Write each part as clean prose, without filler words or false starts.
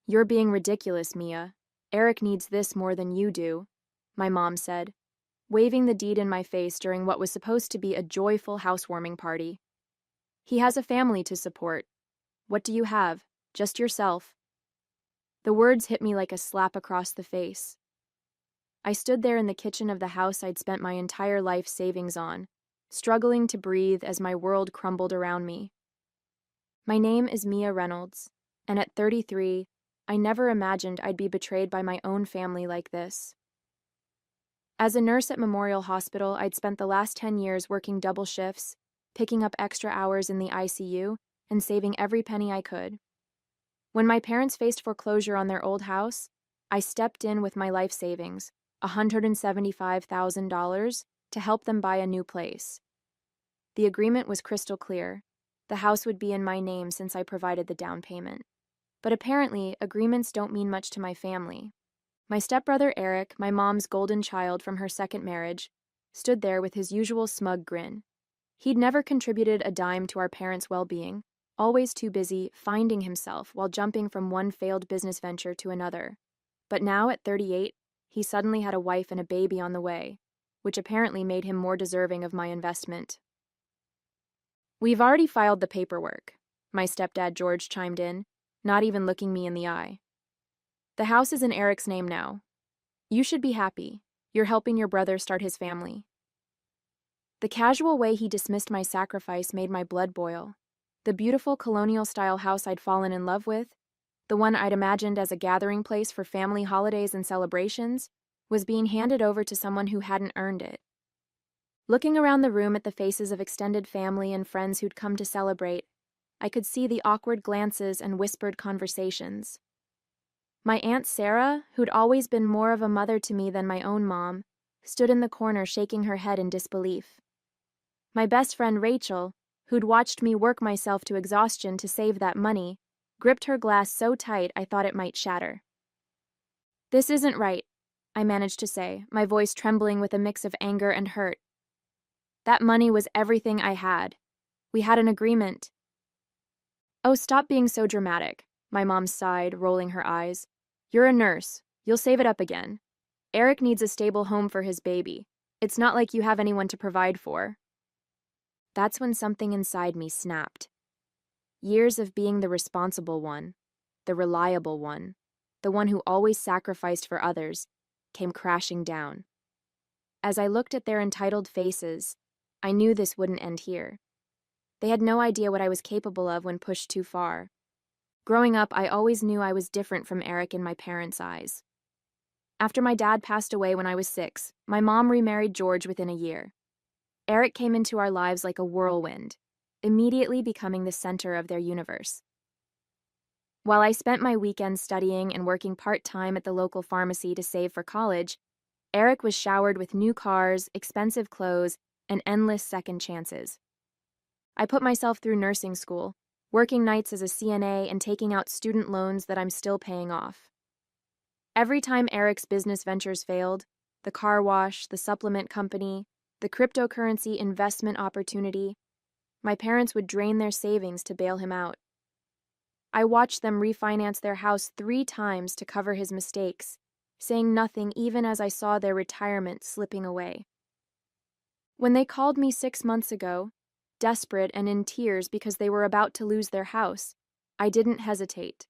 "You're being ridiculous, Mia. Eric needs this more than you do," my mom said, waving the deed in my face during what was supposed to be a joyful housewarming party. "He has a family to support. What do you have? Just yourself." The words hit me like a slap across the face. I stood there in the kitchen of the house I'd spent my entire life savings on, struggling to breathe as my world crumbled around me. My name is Mia Reynolds, and at 33, I never imagined I'd be betrayed by my own family like this. As a nurse at Memorial Hospital, I'd spent the last 10 years working double shifts, picking up extra hours in the ICU, and saving every penny I could. When my parents faced foreclosure on their old house, I stepped in with my life savings, $175,000, to help them buy a new place. The agreement was crystal clear. The house would be in my name since I provided the down payment. But apparently, agreements don't mean much to my family. My stepbrother Eric, my mom's golden child from her second marriage, stood there with his usual smug grin. He'd never contributed a dime to our parents' well-being, always too busy finding himself while jumping from one failed business venture to another. But now, at 38, he suddenly had a wife and a baby on the way, which apparently made him more deserving of my investment. "We've already filed the paperwork," my stepdad George chimed in, not even looking me in the eye. "The house is in Eric's name now. You should be happy. You're helping your brother start his family." The casual way he dismissed my sacrifice made my blood boil. The beautiful colonial-style house I'd fallen in love with, the one I'd imagined as a gathering place for family holidays and celebrations, was being handed over to someone who hadn't earned it. Looking around the room at the faces of extended family and friends who'd come to celebrate, I could see the awkward glances and whispered conversations. My Aunt Sarah, who'd always been more of a mother to me than my own mom, stood in the corner shaking her head in disbelief. My best friend Rachel, who'd watched me work myself to exhaustion to save that money, gripped her glass so tight I thought it might shatter. "This isn't right," I managed to say, my voice trembling with a mix of anger and hurt. "That money was everything I had. We had an agreement." "Oh, stop being so dramatic," my mom sighed, rolling her eyes. "You're a nurse. You'll save it up again. Eric needs a stable home for his baby. It's not like you have anyone to provide for." That's when something inside me snapped. Years of being the responsible one, the reliable one, the one who always sacrificed for others, came crashing down. As I looked at their entitled faces, I knew this wouldn't end here. They had no idea what I was capable of when pushed too far. Growing up, I always knew I was different from Eric in my parents' eyes. After my dad passed away when I was 6, my mom remarried George within a year. Eric came into our lives like a whirlwind, immediately becoming the center of their universe. While I spent my weekends studying and working part-time at the local pharmacy to save for college, Eric was showered with new cars, expensive clothes, and endless second chances. I put myself through nursing school, working nights as a CNA and taking out student loans that I'm still paying off. Every time Eric's business ventures failed, the car wash, the supplement company, the cryptocurrency investment opportunity, my parents would drain their savings to bail him out. I watched them refinance their house 3 times to cover his mistakes, saying nothing even as I saw their retirement slipping away. When they called me 6 months ago, desperate and in tears because they were about to lose their house, I didn't hesitate.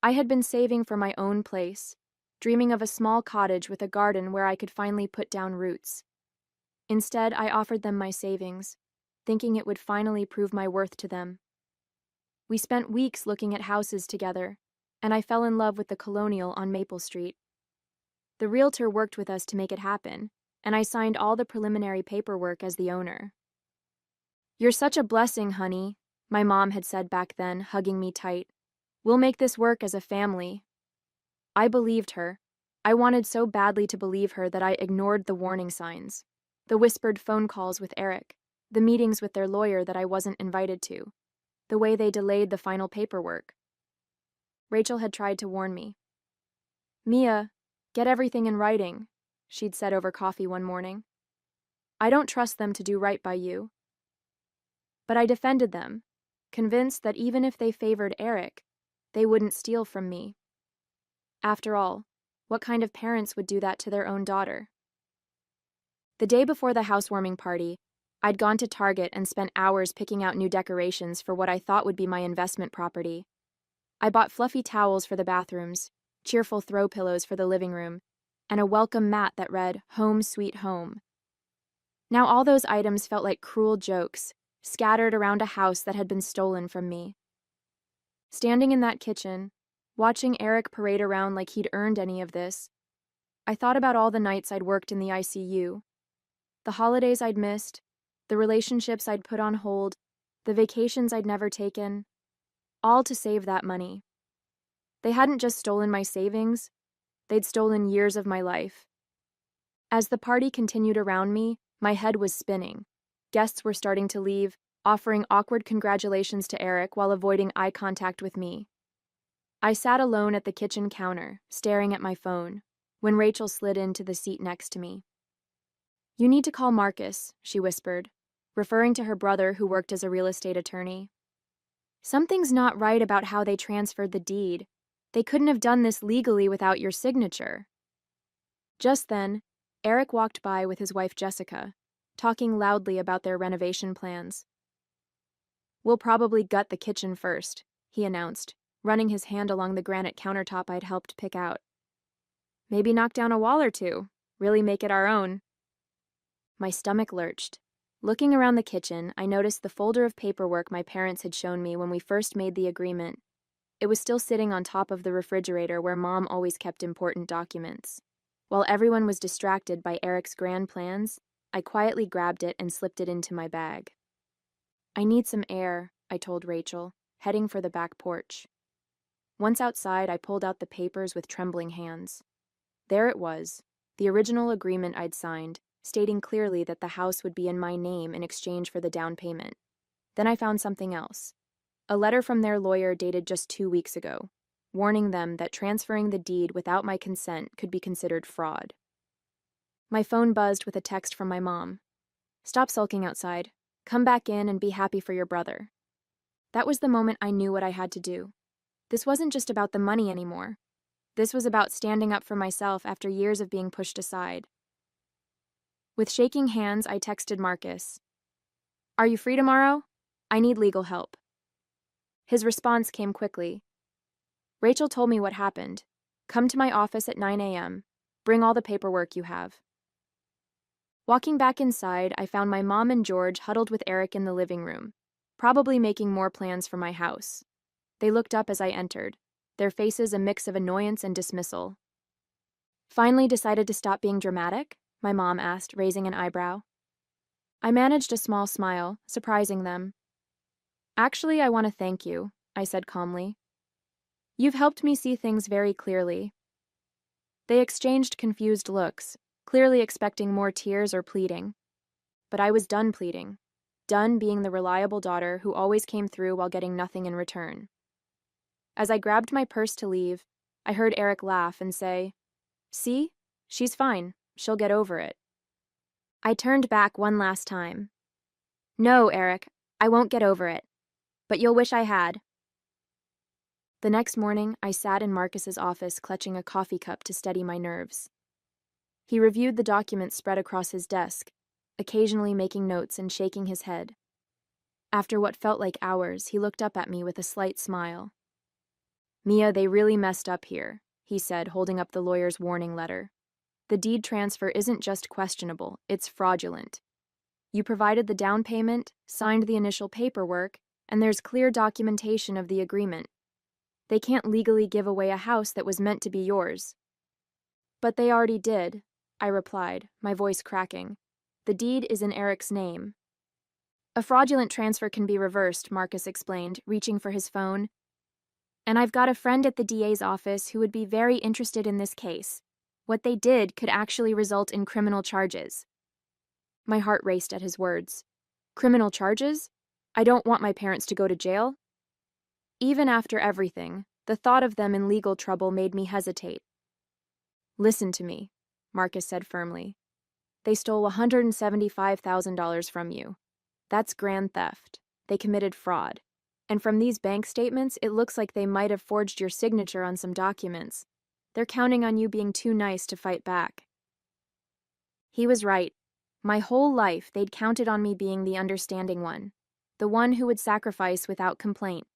I had been saving for my own place, dreaming of a small cottage with a garden where I could finally put down roots. Instead, I offered them my savings, thinking it would finally prove my worth to them. We spent weeks looking at houses together, and I fell in love with the Colonial on Maple Street. The realtor worked with us to make it happen, and I signed all the preliminary paperwork as the owner. "You're such a blessing, honey," my mom had said back then, hugging me tight. "We'll make this work as a family." I believed her. I wanted so badly to believe her that I ignored the warning signs, the whispered phone calls with Eric, the meetings with their lawyer that I wasn't invited to, the way they delayed the final paperwork. Rachel had tried to warn me. "Mia, get everything in writing," she'd said over coffee one morning. "I don't trust them to do right by you." But I defended them, convinced that even if they favored Eric, They wouldn't steal from me. After all, what kind of parents would do that to their own daughter? The day before the housewarming party, I'd gone to Target and spent hours picking out new decorations for what I thought would be my investment property. I bought fluffy towels for the bathrooms, cheerful throw pillows for the living room, and a welcome mat that read, "Home Sweet Home." Now all those items felt like cruel jokes, scattered around a house that had been stolen from me. Standing in that kitchen, watching Eric parade around like he'd earned any of this, I thought about all the nights I'd worked in the ICU, the holidays I'd missed, the relationships I'd put on hold, the vacations I'd never taken, all to save that money. They hadn't just stolen my savings, they'd stolen years of my life. As the party continued around me, my head was spinning. Guests were starting to leave, offering awkward congratulations to Eric while avoiding eye contact with me. I sat alone at the kitchen counter, staring at my phone, when Rachel slid into the seat next to me. "You need to call Marcus," she whispered, referring to her brother who worked as a real estate attorney. "Something's not right about how they transferred the deed. They couldn't have done this legally without your signature." Just then, Eric walked by with his wife Jessica, talking loudly about their renovation plans. "We'll probably gut the kitchen first," he announced, running his hand along the granite countertop I'd helped pick out. "Maybe knock down a wall or two, really make it our own." My stomach lurched. Looking around the kitchen, I noticed the folder of paperwork my parents had shown me when we first made the agreement. It was still sitting on top of the refrigerator where Mom always kept important documents. While everyone was distracted by Eric's grand plans, I quietly grabbed it and slipped it into my bag. "I need some air," I told Rachel, heading for the back porch. Once outside, I pulled out the papers with trembling hands. There it was, the original agreement I'd signed, stating clearly that the house would be in my name in exchange for the down payment. Then I found something else. A letter from their lawyer dated just 2 weeks ago, warning them that transferring the deed without my consent could be considered fraud. My phone buzzed with a text from my mom. "Stop sulking outside. Come back in and be happy for your brother." That was the moment I knew what I had to do. This wasn't just about the money anymore. This was about standing up for myself after years of being pushed aside. With shaking hands, I texted Marcus. "Are you free tomorrow? I need legal help." His response came quickly. "Rachel told me what happened. Come to my office at 9 a.m. Bring all the paperwork you have." Walking back inside, I found my mom and George huddled with Eric in the living room, probably making more plans for my house. They looked up as I entered, their faces a mix of annoyance and dismissal. "Finally decided to stop being dramatic?" my mom asked, raising an eyebrow. I managed a small smile, surprising them. "Actually, I want to thank you," I said calmly. "You've helped me see things very clearly." They exchanged confused looks, clearly expecting more tears or pleading. But I was done pleading, done being the reliable daughter who always came through while getting nothing in return. As I grabbed my purse to leave, I heard Eric laugh and say, "See? She's fine. She'll get over it." I turned back one last time. "No, Eric, I won't get over it. But you'll wish I had." The next morning, I sat in Marcus's office clutching a coffee cup to steady my nerves. He reviewed the documents spread across his desk, occasionally making notes and shaking his head. After what felt like hours, he looked up at me with a slight smile. "Mia, they really messed up here," he said, holding up the lawyer's warning letter. "The deed transfer isn't just questionable, it's fraudulent. You provided the down payment, signed the initial paperwork, and there's clear documentation of the agreement. They can't legally give away a house that was meant to be yours." "But they already did," I replied, my voice cracking. "The deed is in Eric's name." "A fraudulent transfer can be reversed," Marcus explained, reaching for his phone. "And I've got a friend at the DA's office who would be very interested in this case. What they did could actually result in criminal charges." My heart raced at his words. Criminal charges? I don't want my parents to go to jail. Even after everything, the thought of them in legal trouble made me hesitate. "Listen to me," Marcus said firmly. "They stole $175,000 from you. That's grand theft. They committed fraud. And from these bank statements, it looks like they might have forged your signature on some documents. They're counting on you being too nice to fight back." He was right. My whole life, they'd counted on me being the understanding one, the one who would sacrifice without complaint.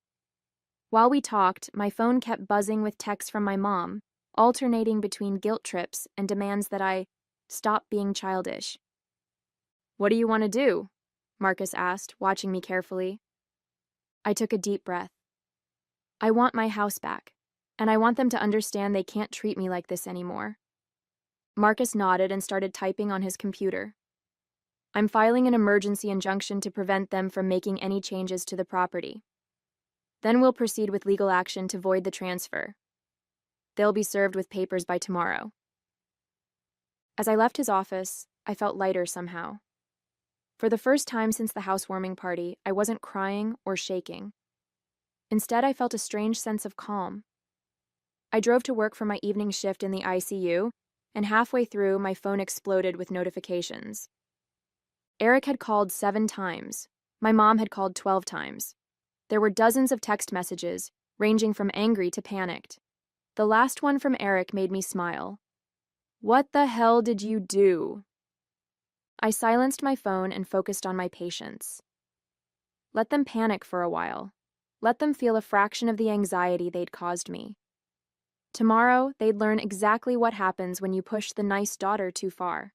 While we talked, my phone kept buzzing with texts from my mom, alternating between guilt trips and demands that I stop being childish. "What do you want to do?" Marcus asked, watching me carefully. I took a deep breath. "I want my house back, and I want them to understand they can't treat me like this anymore." Marcus nodded and started typing on his computer. "I'm filing an emergency injunction to prevent them from making any changes to the property. Then we'll proceed with legal action to void the transfer. They'll be served with papers by tomorrow." As I left his office, I felt lighter somehow. For the first time since the housewarming party, I wasn't crying or shaking. Instead, I felt a strange sense of calm. I drove to work for my evening shift in the ICU, and halfway through, my phone exploded with notifications. Eric had called 7 times. My mom had called 12 times. There were dozens of text messages, ranging from angry to panicked. The last one from Eric made me smile. "What the hell did you do?" I silenced my phone and focused on my patients. Let them panic for a while. Let them feel a fraction of the anxiety they'd caused me. Tomorrow, they'd learn exactly what happens when you push the nice daughter too far.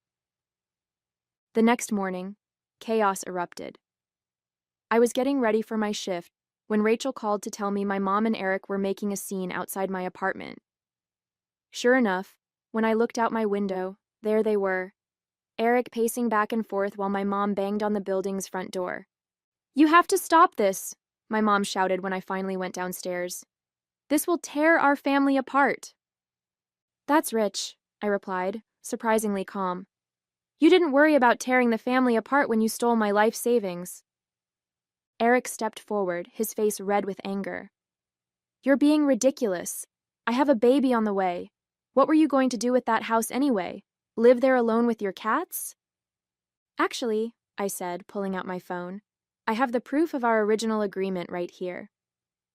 The next morning, chaos erupted. I was getting ready for my shift when Rachel called to tell me my mom and Eric were making a scene outside my apartment. Sure enough, when I looked out my window, there they were, Eric pacing back and forth while my mom banged on the building's front door. "You have to stop this," my mom shouted when I finally went downstairs. "This will tear our family apart." "That's rich," I replied, surprisingly calm. "You didn't worry about tearing the family apart when you stole my life savings." Eric stepped forward, his face red with anger. "You're being ridiculous. I have a baby on the way. What were you going to do with that house anyway? Live there alone with your cats?" "Actually," I said, pulling out my phone, "I have the proof of our original agreement right here.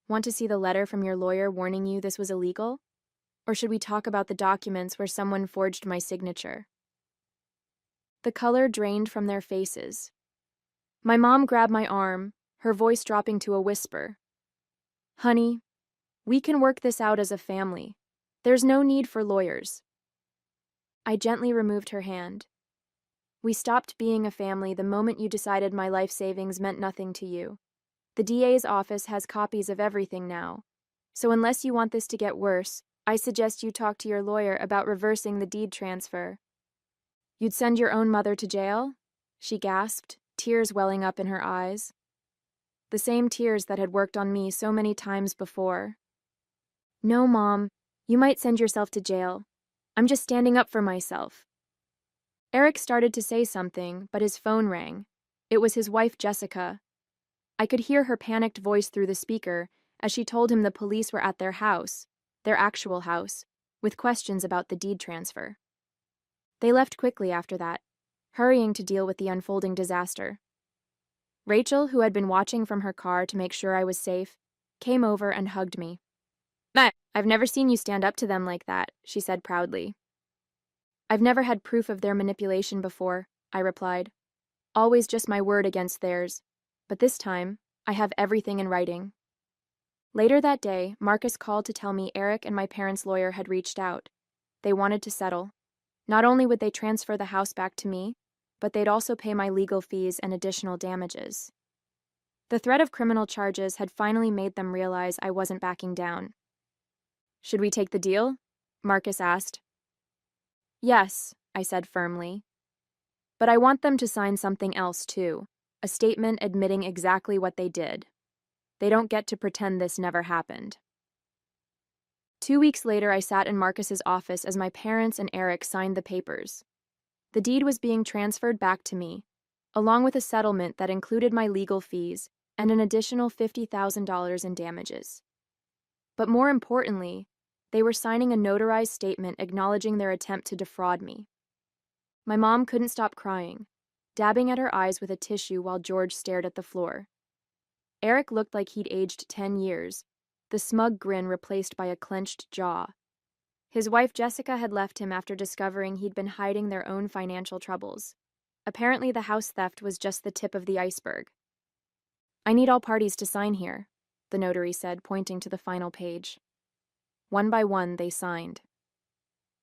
Want to see the letter from your lawyer warning you this was illegal? Or should we talk about the documents where someone forged my signature?" The color drained from their faces. My mom grabbed my arm, her voice dropping to a whisper. "Honey, we can work this out as a family. There's no need for lawyers." I gently removed her hand. "We stopped being a family the moment you decided my life savings meant nothing to you. The DA's office has copies of everything now. So unless you want this to get worse, I suggest you talk to your lawyer about reversing the deed transfer." "You'd send your own mother to jail?" she gasped, tears welling up in her eyes. The same tears that had worked on me so many times before. "No, Mom. You might send yourself to jail. I'm just standing up for myself." Eric started to say something, but his phone rang. It was his wife, Jessica. I could hear her panicked voice through the speaker as she told him the police were at their house, their actual house, with questions about the deed transfer. They left quickly after that, hurrying to deal with the unfolding disaster. Rachel, who had been watching from her car to make sure I was safe, came over and hugged me. "I've never seen you stand up to them like that," she said proudly. "I've never had proof of their manipulation before," I replied. "Always just my word against theirs. But this time, I have everything in writing." Later that day, Marcus called to tell me Eric and my parents' lawyer had reached out. They wanted to settle. Not only would they transfer the house back to me, but they'd also pay my legal fees and additional damages. The threat of criminal charges had finally made them realize I wasn't backing down. "Should we take the deal?" Marcus asked. "Yes," I said firmly. "But I want them to sign something else too, a statement admitting exactly what they did. They don't get to pretend this never happened." 2 weeks later, I sat in Marcus's office as my parents and Eric signed the papers. The deed was being transferred back to me, along with a settlement that included my legal fees and an additional $50,000 in damages. But more importantly, they were signing a notarized statement acknowledging their attempt to defraud me. My mom couldn't stop crying, dabbing at her eyes with a tissue while George stared at the floor. Eric looked like he'd aged 10 years, the smug grin replaced by a clenched jaw. His wife Jessica had left him after discovering he'd been hiding their own financial troubles. Apparently, the house theft was just the tip of the iceberg. "I need all parties to sign here," the notary said, pointing to the final page. One by one, they signed.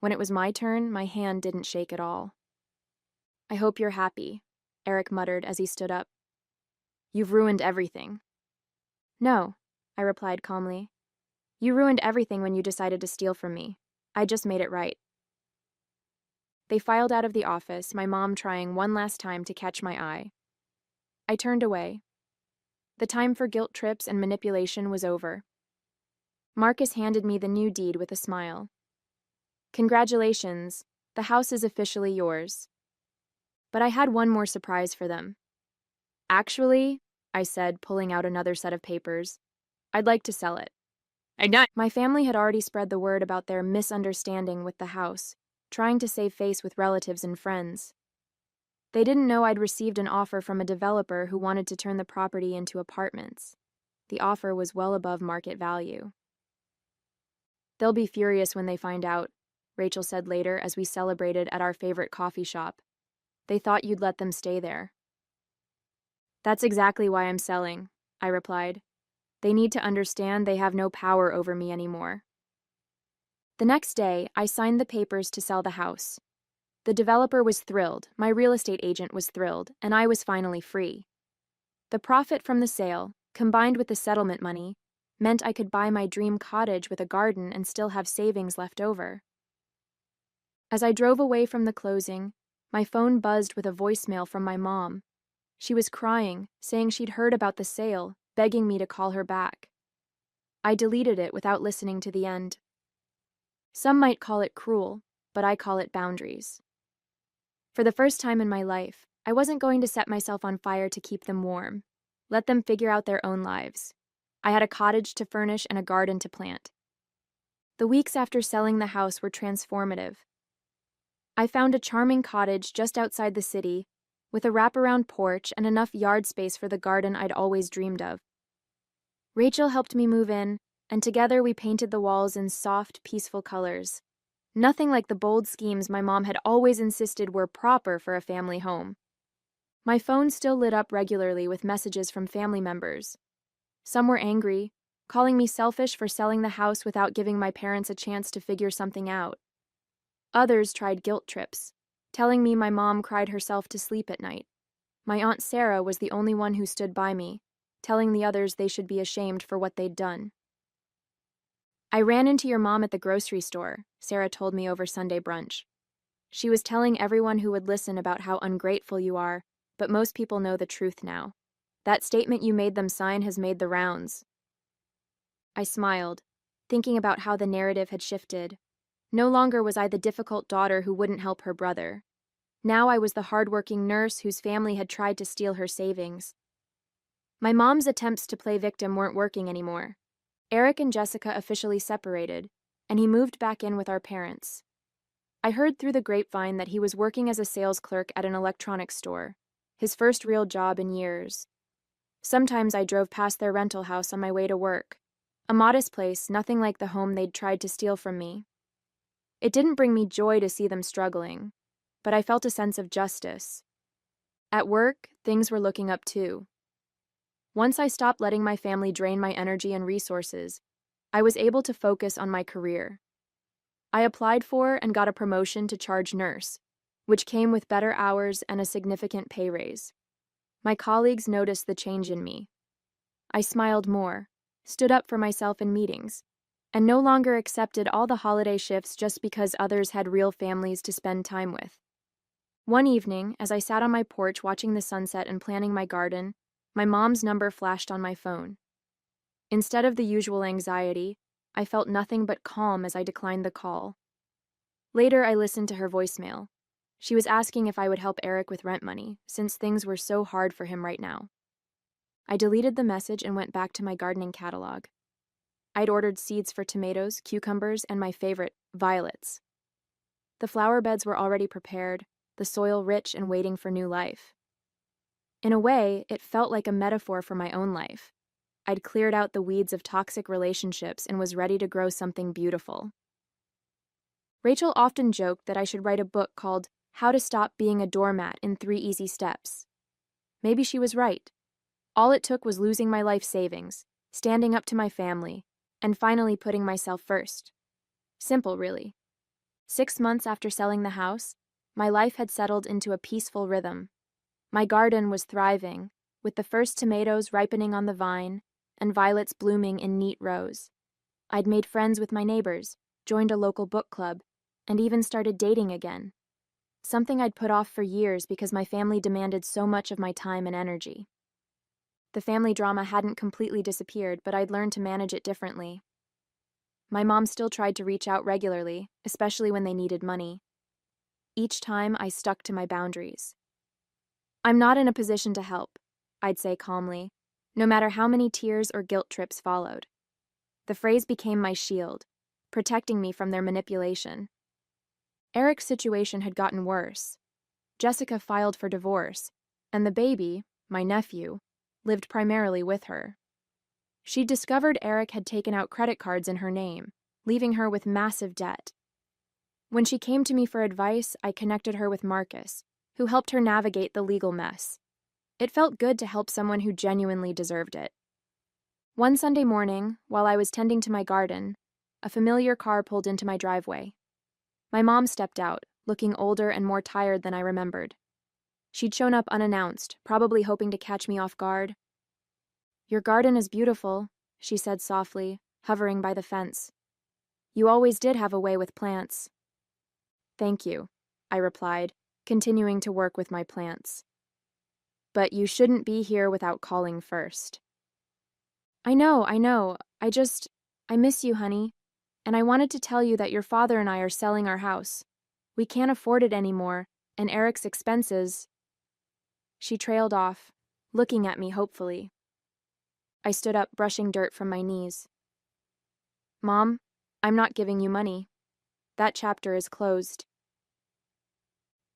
When it was my turn, my hand didn't shake at all. "I hope you're happy," Eric muttered as he stood up. "You've ruined everything." "No," I replied calmly. "You ruined everything when you decided to steal from me. I just made it right." They filed out of the office, my mom trying one last time to catch my eye. I turned away. The time for guilt trips and manipulation was over. Marcus handed me the new deed with a smile. "Congratulations, the house is officially yours." But I had one more surprise for them. "Actually," I said, pulling out another set of papers, "I'd like to sell it." My family had already spread the word about their misunderstanding with the house, trying to save face with relatives and friends. They didn't know I'd received an offer from a developer who wanted to turn the property into apartments. The offer was well above market value. "They'll be furious when they find out," Rachel said later as we celebrated at our favorite coffee shop. "They thought you'd let them stay there." "That's exactly why I'm selling," I replied. "They need to understand they have no power over me anymore." The next day, I signed the papers to sell the house. The developer was thrilled, my real estate agent was thrilled, and I was finally free. The profit from the sale, combined with the settlement money, meant I could buy my dream cottage with a garden and still have savings left over. As I drove away from the closing, my phone buzzed with a voicemail from my mom. She was crying, saying she'd heard about the sale, begging me to call her back. I deleted it without listening to the end. Some might call it cruel, but I call it boundaries. For the first time in my life, I wasn't going to set myself on fire to keep them warm. Let them figure out their own lives. I had a cottage to furnish and a garden to plant. The weeks after selling the house were transformative. I found a charming cottage just outside the city, with a wraparound porch and enough yard space for the garden I'd always dreamed of. Rachel helped me move in, and together we painted the walls in soft, peaceful colors. Nothing like the bold schemes my mom had always insisted were proper for a family home. My phone still lit up regularly with messages from family members. Some were angry, calling me selfish for selling the house without giving my parents a chance to figure something out. Others tried guilt trips, telling me my mom cried herself to sleep at night. My Aunt Sarah was the only one who stood by me, telling the others they should be ashamed for what they'd done. "I ran into your mom at the grocery store," Sarah told me over Sunday brunch. "She was telling everyone who would listen about how ungrateful you are, but most people know the truth now. That statement you made them sign has made the rounds." I smiled, thinking about how the narrative had shifted. No longer was I the difficult daughter who wouldn't help her brother. Now I was the hardworking nurse whose family had tried to steal her savings. My mom's attempts to play victim weren't working anymore. Eric and Jessica officially separated, and he moved back in with our parents. I heard through the grapevine that he was working as a sales clerk at an electronics store, his first real job in years. Sometimes I drove past their rental house on my way to work, a modest place, nothing like the home they'd tried to steal from me. It didn't bring me joy to see them struggling, but I felt a sense of justice. At work, things were looking up too. Once I stopped letting my family drain my energy and resources, I was able to focus on my career. I applied for and got a promotion to charge nurse, which came with better hours and a significant pay raise. My colleagues noticed the change in me. I smiled more, stood up for myself in meetings, and no longer accepted all the holiday shifts just because others had real families to spend time with. One evening, as I sat on my porch watching the sunset and planning my garden, my mom's number flashed on my phone. Instead of the usual anxiety, I felt nothing but calm as I declined the call. Later, I listened to her voicemail. She was asking if I would help Eric with rent money, since things were so hard for him right now. I deleted the message and went back to my gardening catalog. I'd ordered seeds for tomatoes, cucumbers, and my favorite, violets. The flower beds were already prepared, the soil rich and waiting for new life. In a way, it felt like a metaphor for my own life. I'd cleared out the weeds of toxic relationships and was ready to grow something beautiful. Rachel often joked that I should write a book called How to Stop Being a Doormat in 3 Easy Steps. Maybe she was right. All it took was losing my life savings, standing up to my family, and finally putting myself first. Simple, really. 6 months after selling the house, my life had settled into a peaceful rhythm. My garden was thriving, with the first tomatoes ripening on the vine and violets blooming in neat rows. I'd made friends with my neighbors, joined a local book club, and even started dating again. Something I'd put off for years because my family demanded so much of my time and energy. The family drama hadn't completely disappeared, but I'd learned to manage it differently. My mom still tried to reach out regularly, especially when they needed money. Each time, I stuck to my boundaries. "I'm not in a position to help," I'd say calmly, no matter how many tears or guilt trips followed. The phrase became my shield, protecting me from their manipulation. Eric's situation had gotten worse. Jessica filed for divorce, and the baby, my nephew, lived primarily with her. She'd discovered Eric had taken out credit cards in her name, leaving her with massive debt. When she came to me for advice, I connected her with Marcus, who helped her navigate the legal mess. It felt good to help someone who genuinely deserved it. One Sunday morning, while I was tending to my garden, a familiar car pulled into my driveway. My mom stepped out, looking older and more tired than I remembered. She'd shown up unannounced, probably hoping to catch me off guard. "Your garden is beautiful," she said softly, hovering by the fence. "You always did have a way with plants." "Thank you," I replied, continuing to work with my plants. "But you shouldn't be here without calling first." I know. I miss you, honey. And I wanted to tell you that your father and I are selling our house. We can't afford it anymore, and Eric's expenses." She trailed off, looking at me hopefully. I stood up, brushing dirt from my knees. "Mom, I'm not giving you money. That chapter is closed."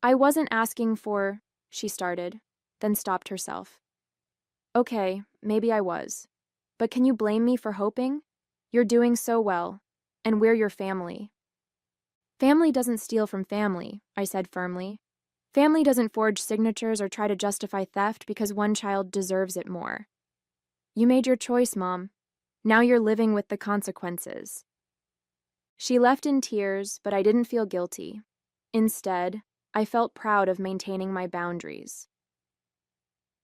"I wasn't asking for," she started, then stopped herself. "Okay, maybe I was. But can you blame me for hoping? You're doing so well, and we're your family." "Family doesn't steal from family," I said firmly. "Family doesn't forge signatures or try to justify theft because one child deserves it more. You made your choice, Mom. Now you're living with the consequences." She left in tears, but I didn't feel guilty. Instead, I felt proud of maintaining my boundaries.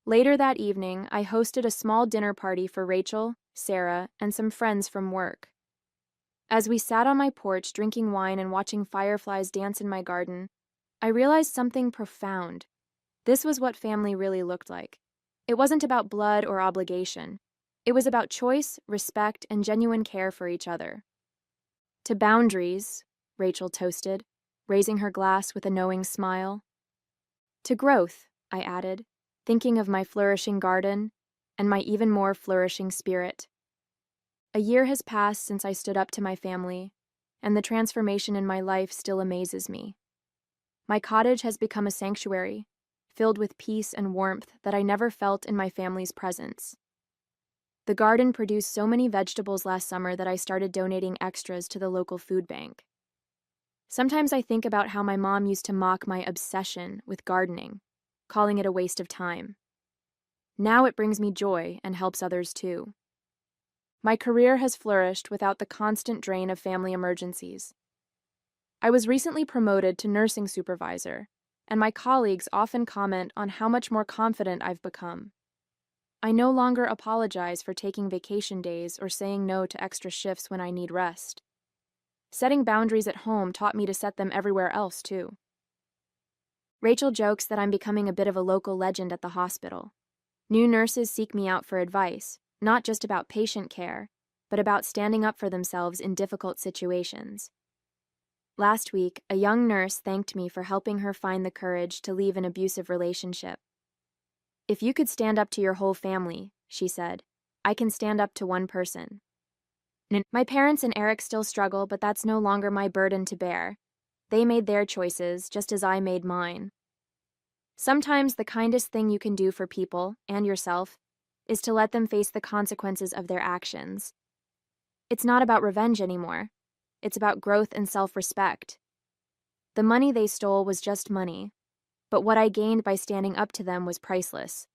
Later that evening, I hosted a small dinner party for Rachel, Sarah, and some friends from work. As we sat on my porch drinking wine and watching fireflies dance in my garden, I realized something profound. This was what family really looked like. It wasn't about blood or obligation. It was about choice, respect, and genuine care for each other. "To boundaries," Rachel toasted, raising her glass with a knowing smile. "To growth," I added, thinking of my flourishing garden and my even more flourishing spirit. A year has passed since I stood up to my family, and the transformation in my life still amazes me. My cottage has become a sanctuary, filled with peace and warmth that I never felt in my family's presence. The garden produced so many vegetables last summer that I started donating extras to the local food bank. Sometimes I think about how my mom used to mock my obsession with gardening, calling it a waste of time. Now it brings me joy and helps others too. My career has flourished without the constant drain of family emergencies. I was recently promoted to nursing supervisor, and my colleagues often comment on how much more confident I've become. I no longer apologize for taking vacation days or saying no to extra shifts when I need rest. Setting boundaries at home taught me to set them everywhere else too. Rachel jokes that I'm becoming a bit of a local legend at the hospital. New nurses seek me out for advice, not just about patient care, but about standing up for themselves in difficult situations. Last week, a young nurse thanked me for helping her find the courage to leave an abusive relationship. "If you could stand up to your whole family," she said, "I can stand up to one person." My parents and Eric still struggle, but that's no longer my burden to bear. They made their choices, just as I made mine. Sometimes the kindest thing you can do for people, and yourself, is to let them face the consequences of their actions. It's not about revenge anymore. It's about growth and self-respect. The money they stole was just money, but what I gained by standing up to them was priceless.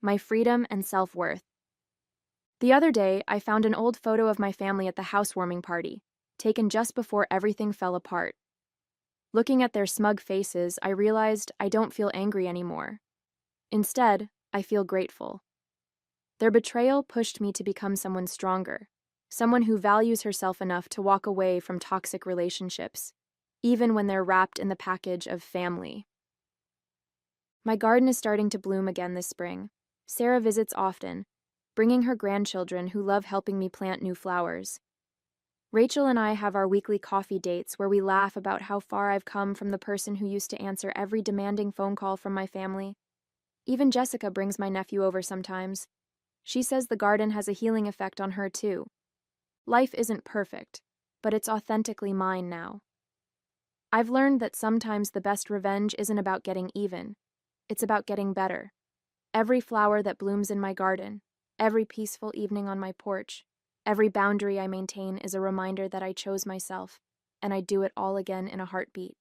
My freedom and self-worth. The other day, I found an old photo of my family at the housewarming party, taken just before everything fell apart. Looking at their smug faces, I realized I don't feel angry anymore. Instead, I feel grateful. Their betrayal pushed me to become someone stronger, someone who values herself enough to walk away from toxic relationships, even when they're wrapped in the package of family. My garden is starting to bloom again this spring. Sarah visits often, bringing her grandchildren who love helping me plant new flowers. Rachel and I have our weekly coffee dates where we laugh about how far I've come from the person who used to answer every demanding phone call from my family. Even Jessica brings my nephew over sometimes. She says the garden has a healing effect on her too. Life isn't perfect, but it's authentically mine now. I've learned that sometimes the best revenge isn't about getting even. It's about getting better. Every flower that blooms in my garden, every peaceful evening on my porch, every boundary I maintain is a reminder that I chose myself, and I'd do it all again in a heartbeat.